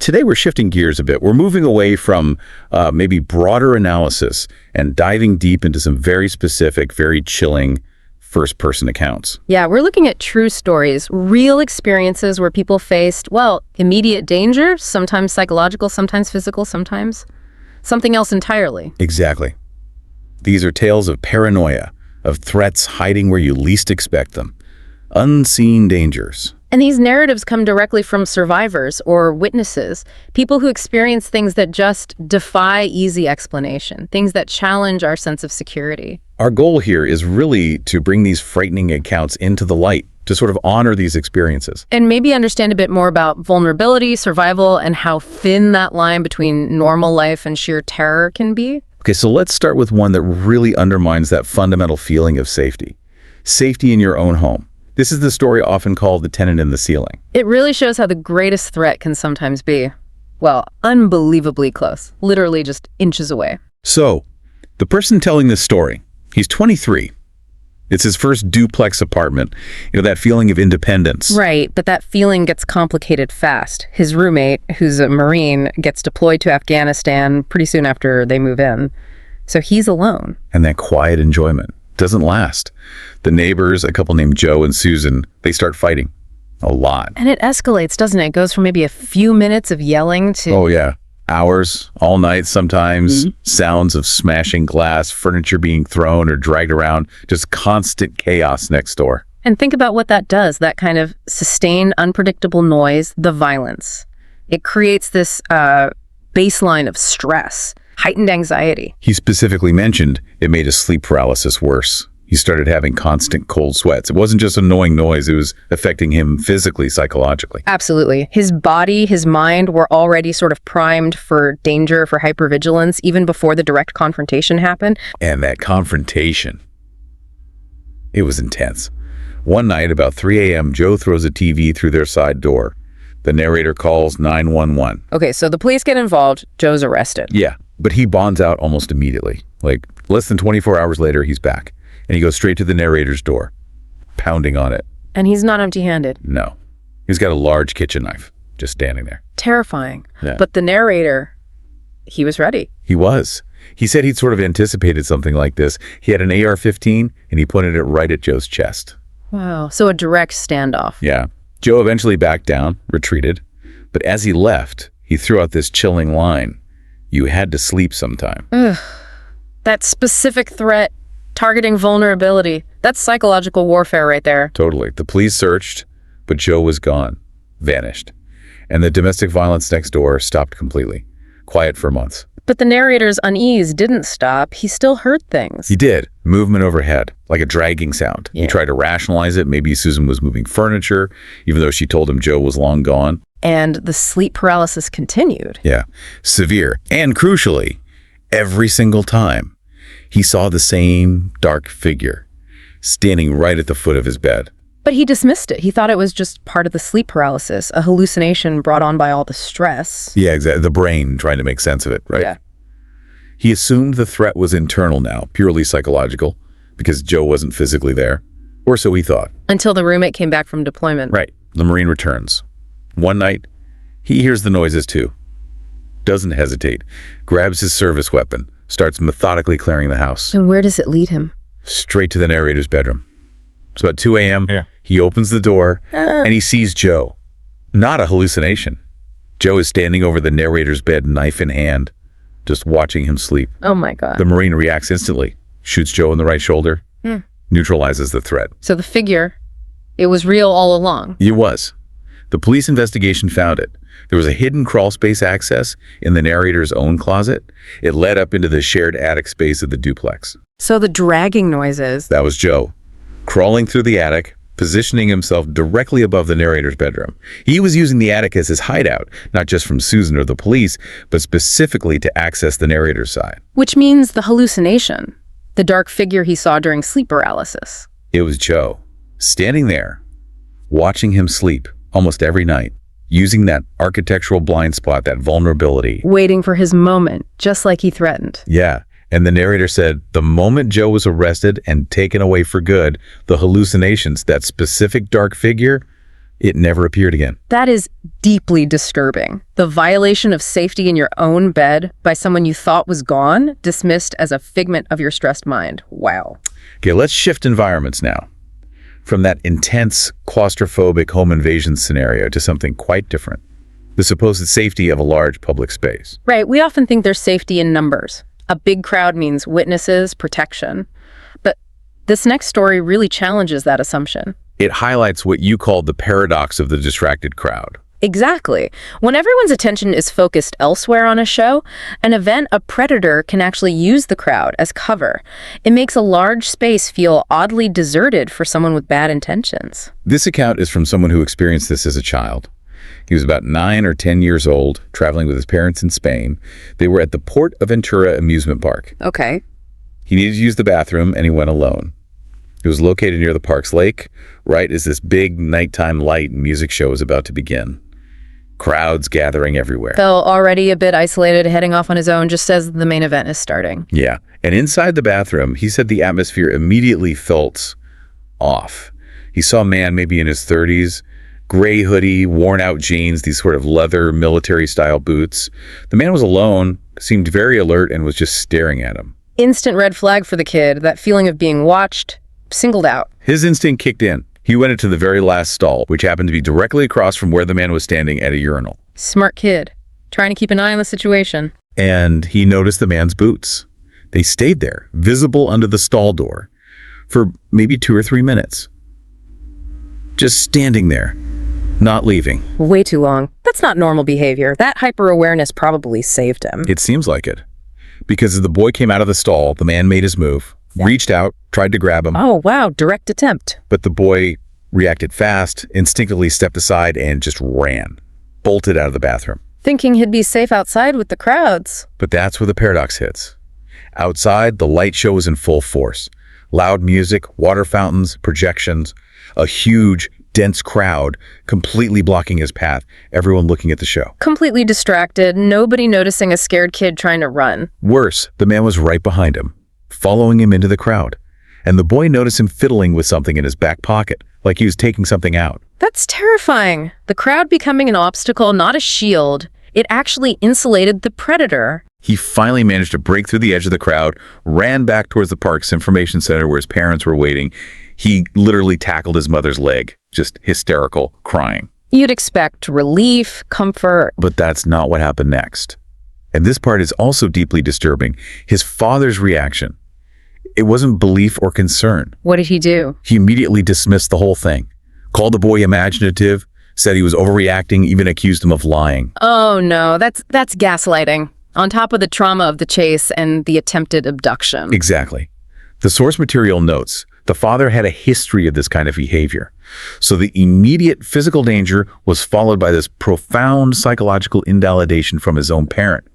Today we're shifting gears a bit. We're moving away from maybe broader analysis and diving deep into some very specific, very chilling first-person accounts. Yeah, we're looking at true stories, real experiences where people faced, well, immediate danger, sometimes psychological, sometimes physical, sometimes something else entirely. Exactly. These are tales of paranoia, of threats hiding where you least expect them, unseen dangers. And these narratives come directly from survivors or witnesses, people who experience things that just defy easy explanation, things that challenge our sense of security. Our goal here is really to bring these frightening accounts into the light, to sort of honor these experiences. And maybe understand a bit more about vulnerability, survival, and how thin that line between normal life and sheer terror can be. Okay, so let's start with one that really undermines that fundamental feeling of safety. Safety in your own home. This is the story often called the tenant in the ceiling. It really shows how the greatest threat can sometimes be, well, unbelievably close, literally just inches away. So, the person telling this story, he's 23. It's his first duplex apartment. You know, that feeling of independence. Right, but that feeling gets complicated fast. His roommate, who's a Marine, gets deployed to Afghanistan pretty soon after they move in. So he's alone. And that quiet enjoyment doesn't last. The neighbors, a couple named Joe and Susan, they start fighting a lot. And it escalates, doesn't it? It goes from maybe a few minutes of yelling to... Oh, yeah. Hours, all night sometimes, sounds of smashing glass, furniture being thrown or dragged around, just constant chaos next door. And think about what that does, that kind of sustained, unpredictable noise, the violence. It creates this baseline of stress, heightened anxiety. He specifically mentioned it made his sleep paralysis worse. He started having constant cold sweats. It wasn't just annoying noise, it was affecting him physically, psychologically. Absolutely. His body, his mind were already sort of primed for danger, for hypervigilance, even before the direct confrontation happened. And that confrontation, it was intense. One night, about 3 a.m., Joe throws a TV through their side door. The narrator calls 911. Okay, so the police get involved. Joe's arrested. Yeah, but he bonds out almost immediately. Like, less than 24 hours later, he's back. And he goes straight to the narrator's door, pounding on it. And he's not empty-handed. No. He's got a large kitchen knife, just standing there. Terrifying. Yeah. But the narrator, he was ready. He was. He said he'd sort of anticipated something like this. He had an AR-15, and he pointed it right at Joe's chest. Wow. So a direct standoff. Yeah. Joe eventually backed down, retreated. But as he left, he threw out this chilling line. You had to sleep sometime. Ugh. That specific threat, targeting vulnerability, that's psychological warfare right there. Totally. The police searched, but Joe was gone, vanished. And the domestic violence next door stopped completely. Quiet for months. But the narrator's unease didn't stop. He still heard things. He did. Movement overhead, like a dragging sound. Yeah. He tried to rationalize it. Maybe Susan was moving furniture, even though she told him Joe was long gone. And the sleep paralysis continued. Yeah. Severe. And crucially, every single time, he saw the same dark figure standing right at the foot of his bed. But he dismissed it. He thought it was just part of the sleep paralysis, a hallucination brought on by all the stress. Yeah, exactly. The brain trying to make sense of it, right? Yeah. He assumed the threat was internal now, purely psychological, because Joe wasn't physically there. Or so he thought. Until the roommate came back from deployment. Right. The Marine returns. One night, he hears the noises too. Doesn't hesitate. Grabs his service weapon. Starts methodically clearing the house. And where does it lead him? Straight to the narrator's bedroom. It's about 2 a.m. Yeah. He opens the door, and he sees Joe. Not a hallucination. Joe is standing over the narrator's bed, knife in hand, just watching him sleep. Oh my God. The Marine reacts instantly, shoots Joe in the right shoulder, neutralizes the threat. So the figure, it was real all along. It was. The police investigation found it. There was a hidden crawl space access in the narrator's own closet. It led up into the shared attic space of the duplex. So the dragging noises. That was Joe, crawling through the attic, positioning himself directly above the narrator's bedroom. He was using the attic as his hideout, not just from Susan or the police, but specifically to access the narrator's side. Which means the hallucination, the dark figure he saw during sleep paralysis. It was Joe, standing there, watching him sleep almost every night, using that architectural blind spot, that vulnerability. Waiting for his moment, just like he threatened. Yeah. And the narrator said, the moment Joe was arrested and taken away for good, the hallucinations, that specific dark figure, It never appeared again. That is deeply disturbing. The violation of safety in your own bed by someone you thought was gone, dismissed as a figment of your stressed mind. Wow. Okay, let's shift environments now. From that intense, claustrophobic home invasion scenario to something quite different. The supposed safety of a large public space. Right, we often think there's safety in numbers. A big crowd means witnesses, protection. But this next story really challenges that assumption. It highlights what you call the paradox of the distracted crowd. Exactly. When everyone's attention is focused elsewhere on a show, an event, a predator can actually use the crowd as cover. It makes a large space feel oddly deserted for someone with bad intentions. This account is from someone who experienced this as a child. He was about 9 or 10 years old, traveling with his parents in Spain. They were at the Port Aventura amusement park. Okay. He needed to use the bathroom, and he went alone. It was located near the park's lake, right as this big nighttime light and music show was about to begin. Crowds gathering everywhere. Felt already a bit isolated, heading off on his own just as the main event is starting. Yeah, and inside the bathroom, he said the atmosphere immediately felt off. He saw a man maybe in his 30s, gray hoodie, worn out jeans, these sort of leather military-style boots. The man was alone, seemed very alert, and was just staring at him. Instant red flag for the kid, that feeling of being watched, singled out. His instinct kicked in. He went into the very last stall, which happened to be directly across from where the man was standing at a urinal. Smart kid, trying to keep an eye on the situation. And he noticed the man's boots. They stayed there, visible under the stall door, for maybe 2 or 3 minutes. Just standing there, not leaving. Way too long. That's not normal behavior. That hyper-awareness probably saved him. It seems like it. Because as the boy came out of the stall, the man made his move, reached out, tried to grab him. Oh, wow, direct attempt. But the boy reacted fast, instinctively stepped aside, and just ran, bolted out of the bathroom. Thinking he'd be safe outside with the crowds. But that's where the paradox hits. Outside, the light show was in full force. Loud music, water fountains, projections, a huge, dense crowd completely blocking his path, everyone looking at the show. Completely distracted, nobody noticing a scared kid trying to run. Worse, the man was right behind him, following him into the crowd. And the boy noticed him fiddling with something in his back pocket, like he was taking something out. That's terrifying. The crowd becoming an obstacle, not a shield. It actually insulated the predator. He finally managed to break through the edge of the crowd, ran back towards the park's information center where his parents were waiting. He literally tackled his mother's leg, just hysterical, crying. You'd expect relief, comfort. But that's not what happened next. And this part is also deeply disturbing. His father's reaction. It wasn't belief or concern. What did he do? He immediately dismissed the whole thing, called the boy imaginative, said he was overreacting, even accused him of lying. Oh no, that's gaslighting. On top of the trauma of the chase and the attempted abduction. Exactly. The source material notes the father had a history of this kind of behavior. So the immediate physical danger was followed by this profound psychological invalidation from his own parent.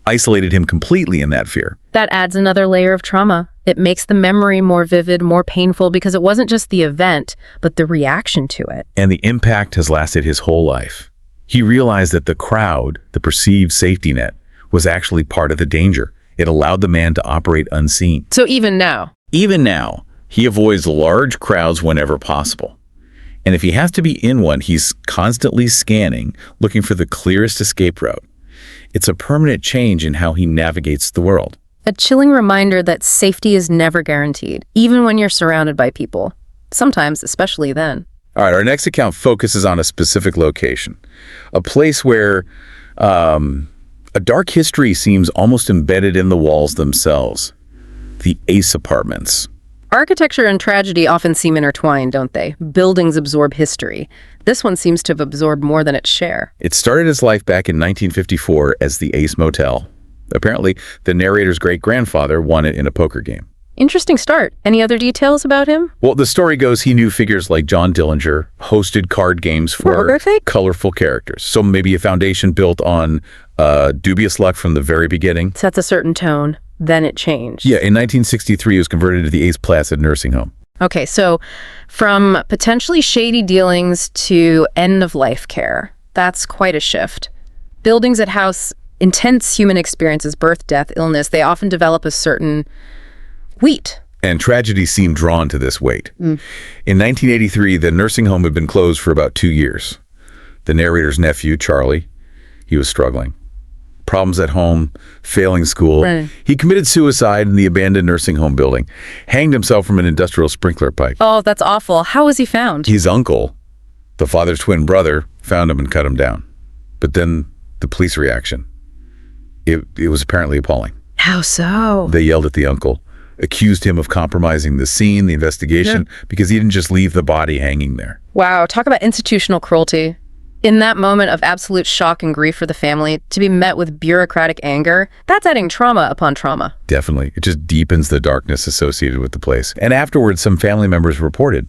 Isolated him completely in that fear. That adds another layer of trauma. It makes the memory more vivid, more painful, because it wasn't just the event, but the reaction to it. And the impact has lasted his whole life. He realized that the crowd, the perceived safety net, was actually part of the danger. It allowed the man to operate unseen. So even now, he avoids large crowds whenever possible. And if he has to be in one, he's constantly scanning, looking for the clearest escape route. It's a permanent change in how he navigates the world. a chilling reminder that safety is never guaranteed, even when you're surrounded by people. Sometimes, especially then. All right, our next account focuses on a specific location, a place where a dark history seems almost embedded in the walls themselves. The Ace Apartments. Architecture and tragedy often seem intertwined, don't they? Buildings absorb history. This one seems to have absorbed more than its share. It started its life back in 1954 as the Ace Motel. Apparently, the narrator's great-grandfather won it in a poker game. Interesting start. Any other details about him? Well, the story goes he knew figures like John Dillinger, hosted card games for Horrific? colorful characters. So maybe a foundation built on dubious luck from the very beginning. Sets a certain tone. Then it changed. Yeah, in 1963, it was converted to the Ace Placid nursing home. Okay, so from potentially shady dealings to end-of-life care, that's quite a shift. Buildings that house intense human experiences, birth, death, illness, they often develop a certain wheat, And tragedy seemed drawn to this weight. In 1983, the nursing home had been closed for about 2 years. The narrator's nephew, Charlie, he was struggling. Problems at home, failing school. Right. He committed suicide in the abandoned nursing home building, hanged himself from an industrial sprinkler pipe. Oh, that's awful. How was he found? His uncle, the father's twin brother, found him and cut him down. But then the police reaction, it was apparently appalling. How so? They yelled at the uncle, accused him of compromising the scene, the investigation, because he didn't just leave the body hanging there. Wow, talk about institutional cruelty. In that moment of absolute shock and grief for the family, to be met with bureaucratic anger, that's adding trauma upon trauma. Definitely. It just deepens the darkness associated with the place. And afterwards, some family members reported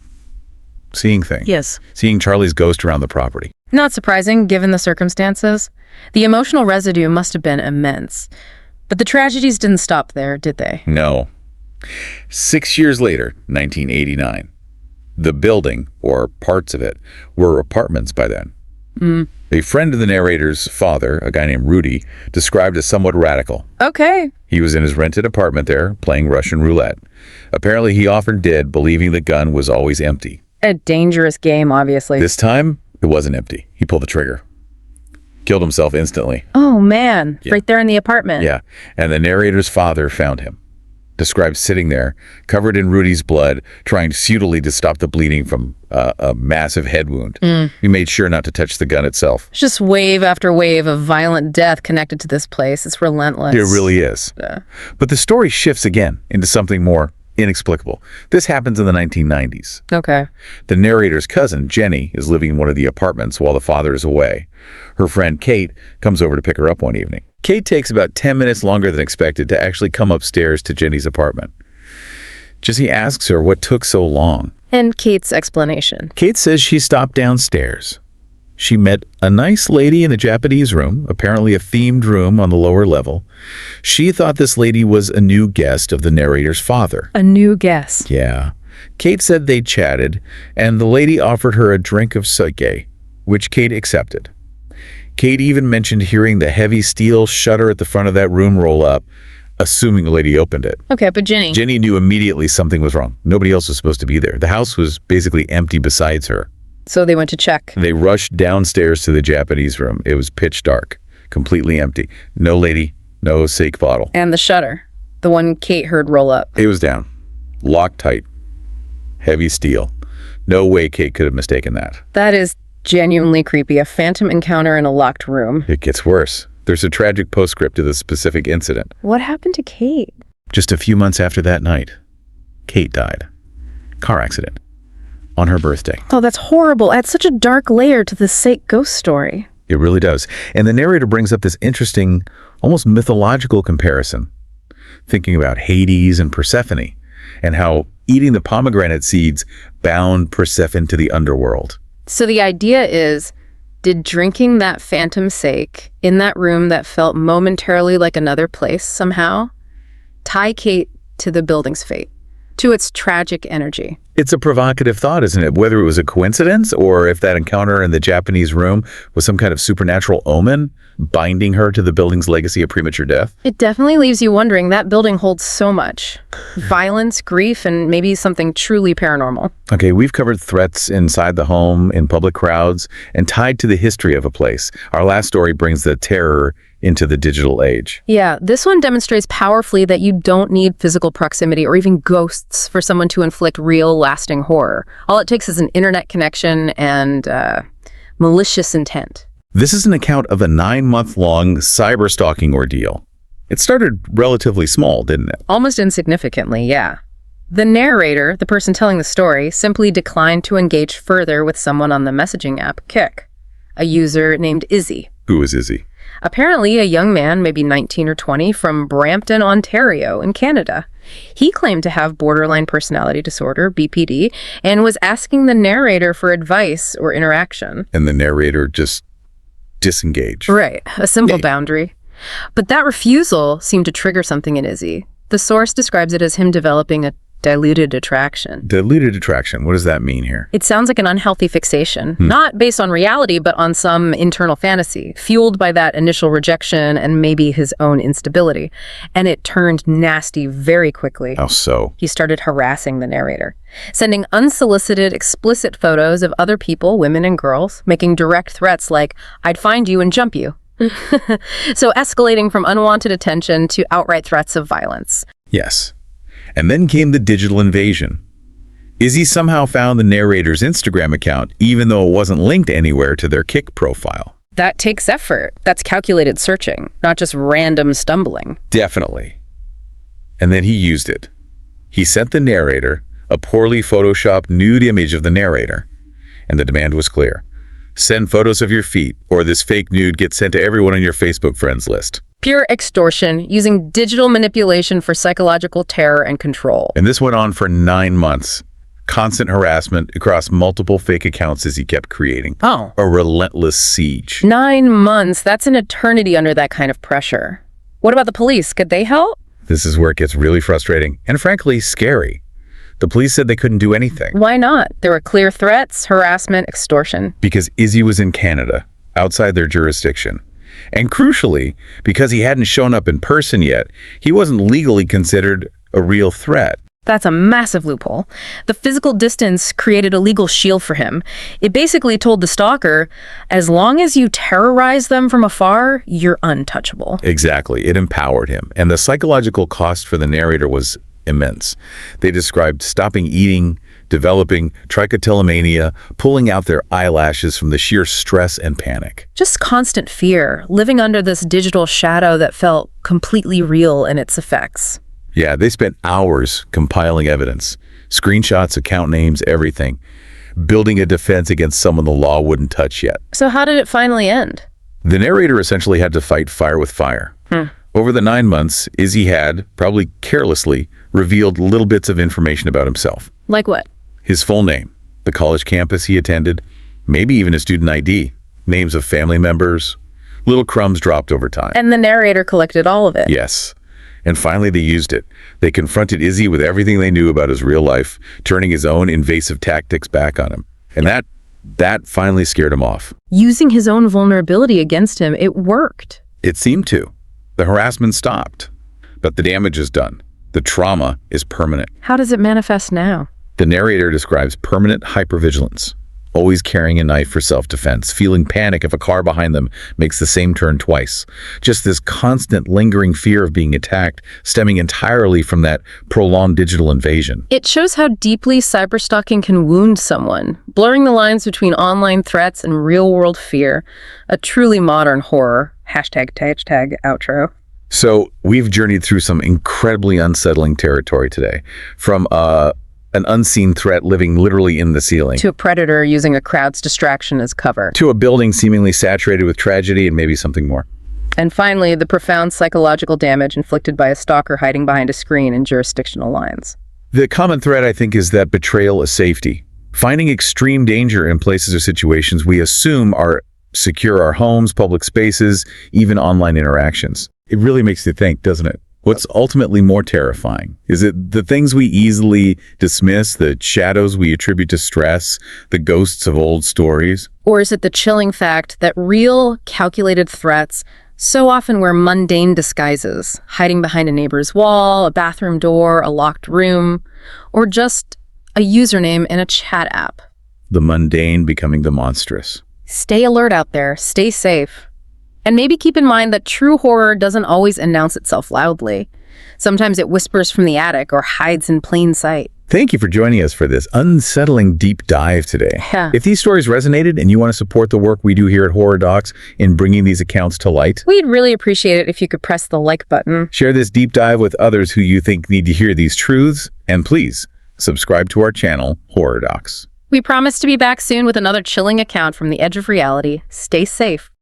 seeing things. Yes. Seeing Charlie's ghost around the property. Not surprising, given the circumstances. The emotional residue must have been immense. But the tragedies didn't stop there, did they? No. 6 years later, 1989, the building, or parts of it, were apartments by then. A friend of the narrator's father, a guy named Rudy, described as somewhat radical. Okay. He was in his rented apartment there, playing Russian roulette. Apparently, he often did, believing the gun was always empty. A dangerous game, obviously. This time, it wasn't empty. He pulled the trigger. Killed himself instantly. Oh, man. Yeah. Right there in the apartment. Yeah. And the narrator's father found him. Described sitting there, covered in Rudy's blood, trying futilely to stop the bleeding from a massive head wound. He made sure not to touch the gun itself. It's just wave after wave of violent death connected to this place. It's relentless. It really is. But the story shifts again into something more inexplicable. This happens in the 1990s. Okay. The narrator's cousin, Jenny, is living in one of the apartments while the father is away. Her friend, Kate, comes over to pick her up one evening. Kate takes about 10 minutes longer than expected to actually come upstairs to Jenny's apartment. Jesse asks her what took so long. And Kate's explanation. Kate says she stopped downstairs. She met a nice lady in the Japanese room, apparently a themed room on the lower level. She thought this lady was a new guest of the narrator's father. A new guest? Yeah. Kate said they chatted, and the lady offered her a drink of sake, which Kate accepted. Kate even mentioned hearing the heavy steel shutter at the front of that room roll up, assuming the lady opened it. Okay, but Jenny... Jenny knew immediately something was wrong. Nobody else was supposed to be there. The house was basically empty besides her. So they went to check. They rushed downstairs to the Japanese room. It was pitch dark, completely empty. No lady, no sake bottle. And the shutter, the one Kate heard roll up. It was down, locked tight, heavy steel. No way Kate could have mistaken that. That is genuinely creepy. A phantom encounter in a locked room. It gets worse. There's a tragic postscript to the specific incident. What happened to Kate? Just a few months after that night, Kate died. Car accident. On her birthday. Oh, that's horrible. Adds such a dark layer to the sake ghost story. It really does. And the narrator brings up this interesting, almost mythological comparison, thinking about Hades and Persephone, and how eating the pomegranate seeds bound Persephone to the underworld. So the idea is, did drinking that phantom sake in that room that felt momentarily like another place somehow tie Kate to the building's fate, to its tragic energy? It's a provocative thought, isn't it? Whether it was a coincidence or if that encounter in the Japanese room was some kind of supernatural omen binding her to the building's legacy of premature death. It definitely leaves you wondering. That building holds so much. Violence, grief, and maybe something truly paranormal. Okay, we've covered threats inside the home, in public crowds, and tied to the history of a place. Our last story brings the terror into the digital age. Yeah, this one demonstrates powerfully that you don't need physical proximity or even ghosts for someone to inflict real, lasting horror. All it takes is an internet connection and malicious intent. This is an account of a 9-month-long cyber-stalking ordeal. It started relatively small, didn't it? Almost insignificantly, yeah. The narrator, the person telling the story, simply declined to engage further with someone on the messaging app Kik, a user named Izzy. Who is Izzy? Apparently a young man, maybe 19 or 20, from Brampton, Ontario, in Canada. He claimed to have borderline personality disorder, BPD, and was asking the narrator for advice or interaction. And the narrator just disengaged. Right, a simple boundary. But that refusal seemed to trigger something in Izzy. The source describes it as him developing a diluted attraction. Diluted attraction. What does that mean here? It sounds like an unhealthy fixation, not based on reality, but on some internal fantasy, fueled by that initial rejection and maybe his own instability. And it turned nasty very quickly. How so? He started harassing the narrator, sending unsolicited, explicit photos of other people, women and girls, making direct threats like, "I'd find you and jump you." So escalating from unwanted attention to outright threats of violence. Yes. And then came the digital invasion. Izzy somehow found the narrator's Instagram account, even though it wasn't linked anywhere to their Kick profile. That takes effort. That's calculated searching, not just random stumbling. Definitely. And then he used it. He sent the narrator a poorly photoshopped nude image of the narrator. And the demand was clear. Send photos of your feet, or this fake nude gets sent to everyone on your Facebook friends list. Pure extortion, using digital manipulation for psychological terror and control. And this went on for 9 months. Constant harassment across multiple fake accounts as he kept creating. Oh. A relentless siege. 9 months, that's an eternity under that kind of pressure. What about the police? Could they help? This is where it gets really frustrating and frankly scary. The police said they couldn't do anything. Why not? There were clear threats, harassment, extortion. Because Izzy was in Canada, outside their jurisdiction. And crucially, because he hadn't shown up in person yet, he wasn't legally considered a real threat. That's a massive loophole. The physical distance created a legal shield for him. It basically told the stalker, as long as you terrorize them from afar, you're untouchable. Exactly. It empowered him. And the psychological cost for the narrator was immense. They described stopping eating, developing trichotillomania, pulling out their eyelashes from the sheer stress and panic. Just constant fear, living under this digital shadow that felt completely real in its effects. Yeah, they spent hours compiling evidence, screenshots, account names, everything, building a defense against someone the law wouldn't touch yet. So how did it finally end? The narrator essentially had to fight fire with fire. Over the 9 months, Izzy had, probably carelessly, revealed little bits of information about himself. Like what? His full name, the college campus he attended, maybe even his student ID, names of family members, little crumbs dropped over time. And the narrator collected all of it. Yes. And finally they used it. They confronted Izzy with everything they knew about his real life, turning his own invasive tactics back on him. And that finally scared him off. Using his own vulnerability against him, it worked. It seemed to. The harassment stopped. But the damage is done. The trauma is permanent. How does it manifest now? The narrator describes permanent hypervigilance, always carrying a knife for self-defense, feeling panic if a car behind them makes the same turn twice. Just this constant lingering fear of being attacked, stemming entirely from that prolonged digital invasion. It shows how deeply cyberstalking can wound someone, blurring the lines between online threats and real-world fear. A truly modern horror. Hashtag outro. So we've journeyed through some incredibly unsettling territory today, from an unseen threat living literally in the ceiling, To a predator using a crowd's distraction as cover. to a building seemingly saturated with tragedy and maybe something more. And finally, the profound psychological damage inflicted by a stalker hiding behind a screen in jurisdictional lines. The common thread, I think, is that betrayal of safety. Finding extreme danger in places or situations we assume are secure, our homes, public spaces, even online interactions. It really makes you think, doesn't it? What's ultimately more terrifying? Is it the things we easily dismiss, the shadows we attribute to stress, the ghosts of old stories? Or is it the chilling fact that real, calculated threats so often wear mundane disguises, hiding behind a neighbor's wall, a bathroom door, a locked room, or just a username in a chat app? The mundane becoming the monstrous. Stay alert out there, stay safe. And maybe keep in mind that true horror doesn't always announce itself loudly. Sometimes it whispers from the attic or hides in plain sight. Thank you for joining us for this unsettling deep dive today. Yeah. If these stories resonated and you want to support the work we do here at Horror Docx in bringing these accounts to light, We'd really appreciate it if you could press the like button. share this deep dive with others who you think need to hear these truths, and please subscribe to our channel, Horror Docx. We promise to be back soon with another chilling account from the edge of reality. Stay safe.